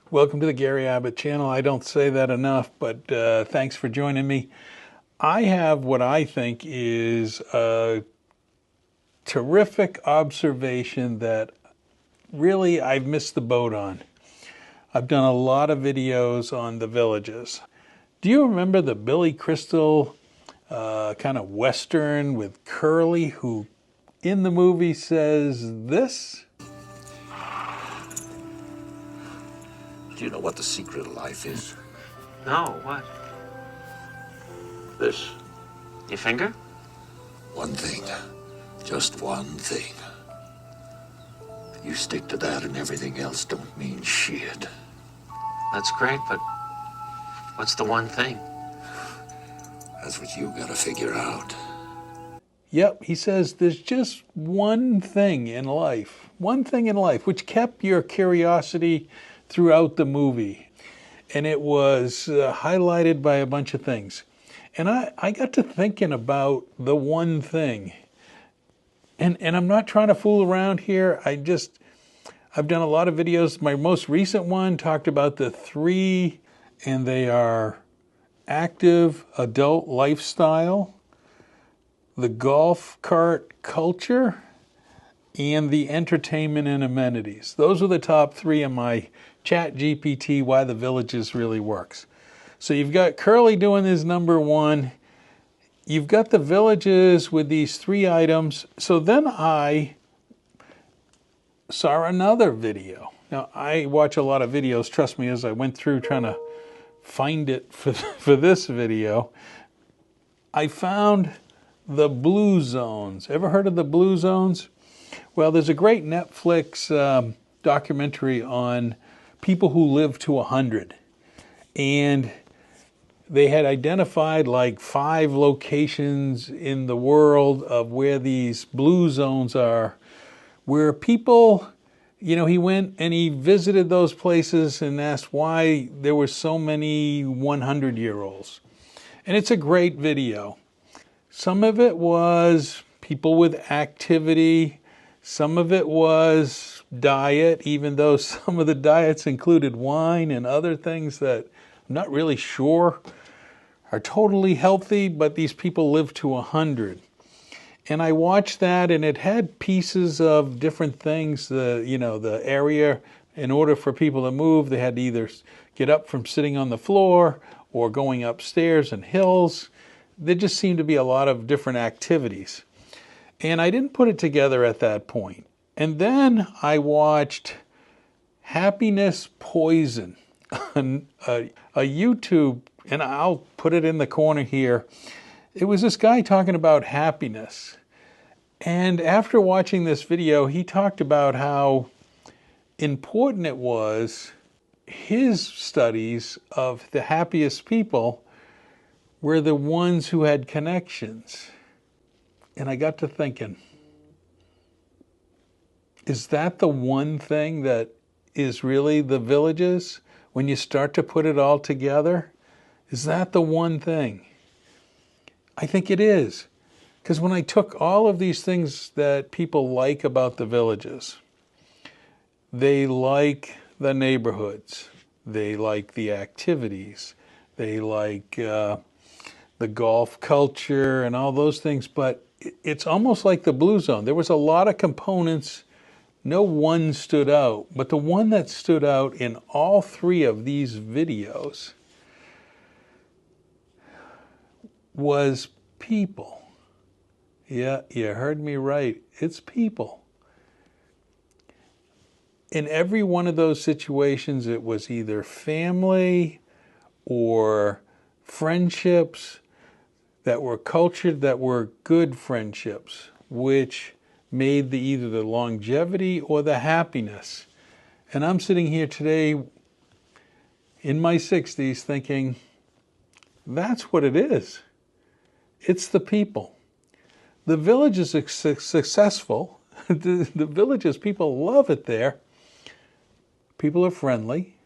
Welcome to the Gary Abbott channel. I don't say that enough, but thanks for joining me. I have what I think is a terrific observation that really I've missed the boat on. I've done a lot of videos on the villages. Do you remember the Billy Crystal kind of Western with Curly, who in the movie says this? Do you know what the secret of life is? No, what? This. Your finger? One thing. Just one thing. You stick to that and everything else don't mean shit. That's great, but what's the one thing? That's what you gotta figure out. Yep, he says there's just one thing in life, which kept your curiosity throughout the movie. And it was highlighted by a bunch of things. And I got to thinking about the one thing. And I'm not trying to fool around here. I've done a lot of videos. My most recent one talked about the three, and they are active adult lifestyle, the golf cart culture, and the entertainment and amenities. Those are the top three in my ChatGPT Why the Villages Really Works. So you've got Curly doing his number one. You've got the villages with these three items. So then I saw another video. Now, I watch a lot of videos, trust me, as I went through trying to find it for this video. I found the Blue Zones. Ever heard of the Blue Zones? Well, there's a great Netflix documentary on people who live to 100. And they had identified like 5 locations in the world of where these blue zones are, where people, he went and he visited those places and asked why there were so many 100-year-olds. And it's a great video. Some of it was people with activity. Some of it was diet, even though some of the diets included wine and other things that I'm not really sure are totally healthy, but these people live to 100. And I watched that, and it had pieces of different things. The area, in order for people to move, they had to either get up from sitting on the floor or going upstairs and hills. There just seemed to be a lot of different activities. And I didn't put it together at that point. And then I watched Happiness Poison, a YouTube, and I'll put it in the corner here. It was this guy talking about happiness. And after watching this video, he talked about how important it was. His studies of the happiest people were the ones who had connections. And I got to thinking, is that the one thing that is really the villages? When you start to put it all together, is that the one thing? I think it is. Because when I took all of these things that people like about the villages, they like the neighborhoods, they like the activities, they like the golf culture and all those things, but it's almost like the Blue Zone. There was a lot of components. No one stood out, but the one that stood out in all three of these videos was people. Yeah, you heard me right. It's people. In every one of those situations, it was either family or friendships that were cultured, that were good friendships, which made either the longevity or the happiness. And I'm sitting here today in my 60s thinking, that's what it is. It's the people. The village is successful. The villages, people love it there. People are friendly.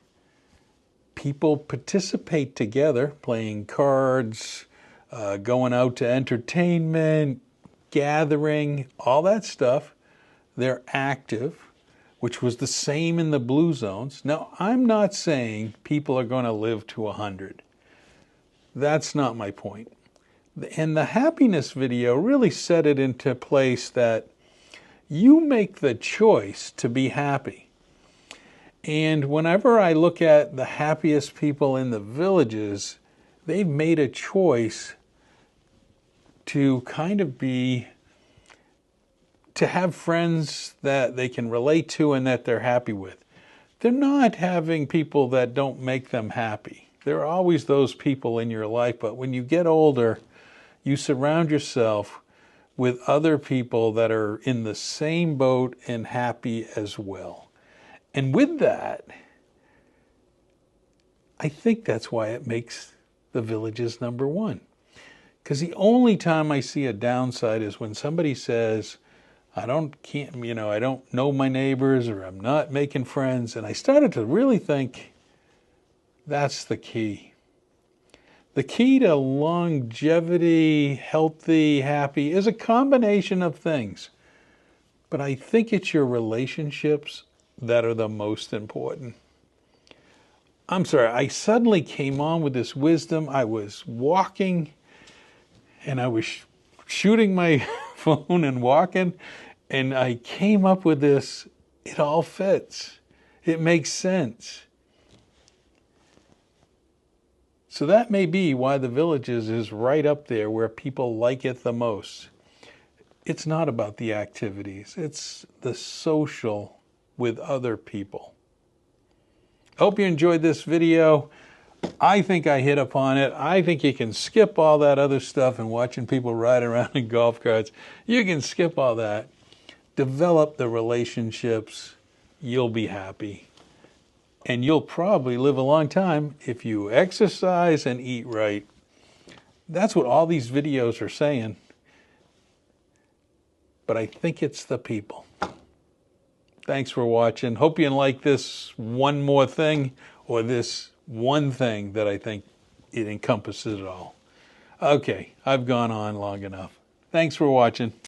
People participate together, playing cards, going out to entertainment, gathering, all that stuff. They're active. which was the same in the blue zones. Now, I'm not saying people are going to live to 100. That's not my point. And the happiness video really set it into place that you make the choice to be happy. And whenever I look at the happiest people in the villages, they've made a choice to kind of to have friends that they can relate to and that they're happy with. They're not having people that don't make them happy. There are always those people in your life, but when you get older, you surround yourself with other people that are in the same boat and happy as well. And with that, I think that's why it makes the villages #1. Because the only time I see a downside is when somebody says, I don't know my neighbors, or I'm not making friends. And I started to really think that's the key. The key to longevity, healthy, happy is a combination of things. But I think it's your relationships that are the most important. I'm sorry, I suddenly came on with this wisdom. I was walking and I was shooting my phone and walking, and I came up with this. It all fits. It makes sense. So that may be why the villages is right up there where people like it the most. It's not about the activities. It's the social with other people. Hope you enjoyed this video. I think I hit upon it. I think you can skip all that other stuff and watching people ride around in golf carts. You can skip all that. Develop the relationships. You'll be happy. And you'll probably live a long time if you exercise and eat right. That's what all these videos are saying. But I think it's the people. Thanks for watching. Hope you like this one more thing, or this one thing that I think it encompasses it all. Okay, I've gone on long enough. Thanks for watching.